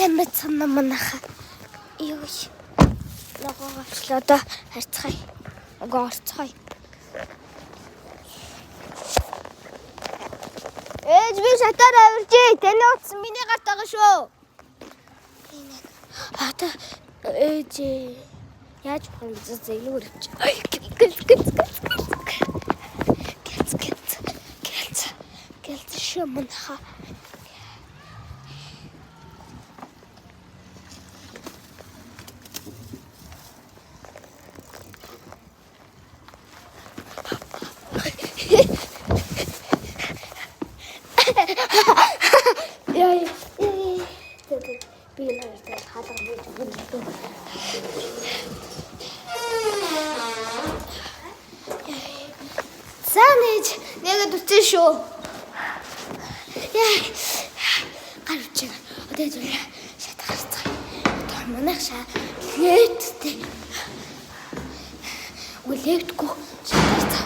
Баймад санаа манаха. Юу. Ногоо авчлаа одоо харцгаая. Ногоо орцгаая. Ээж би шатаар авирчээ. Таны утсан миний гарт байгаа шүү. Ата ээж яаж болох вэ? Юу гэж. Гэлц шимэнха. Яй. Би нэртэй хаалга хийж өгнө. Санаж нэгэд үтсэн шүү. Яй. Гарч ийн. Одоо зүгээр шатгарцгаа. Одоо манайх лээдтэй. Үлээдгүй шатгарцгаа.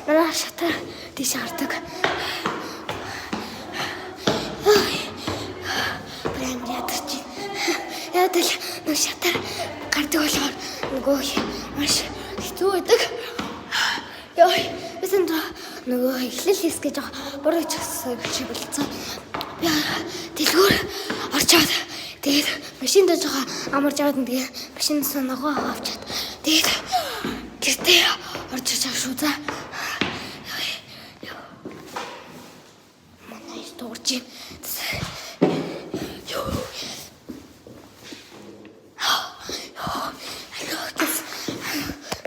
Манай шатар тийш хардаг. Прям ядаж. Ядал нөө шатар гардаг болохоор нөгөө маш хэцүү байдаг. Ёй, бисэн нөгөө эхлэл хийсгэж байгаа буруу чагсаа чи болцсон. Би дэлгүүр орчоод тэгээд машин дэж байгаа амарч аваад тэгээд машинаас ногоо авчаад тэгээд гэртээ орж иж байгаа шүү за. Дуржин.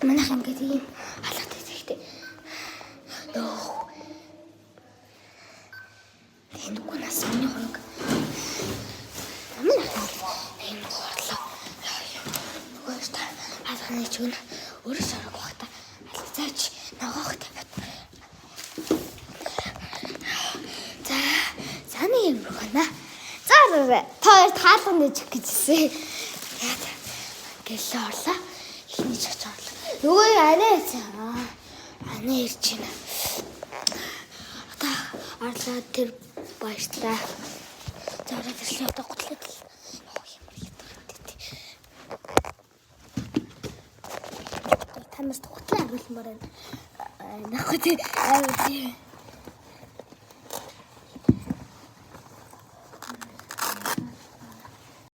Манайх ингээд ийм халаад байдаг. Йоо. Тэндгүй нас миний хөрөг. Манайх ийм горлоо. Нөгөө та хаалганы чиг нь өөрөө сорог багта. Алцаач ногоох тавьд. Юм байна. За тоор таалганы чих гэжсэн. Яа. Гэлээ орлоо. Эхний чих орлоо. Нөгөө арай цаа. Анаа ирж байна. Одоо орлоо тэр баярлаа. За ороод ирлээ одоо готлоод л. Ямар яддаг. Тамаас готлоо агуулмаар байна. Нахад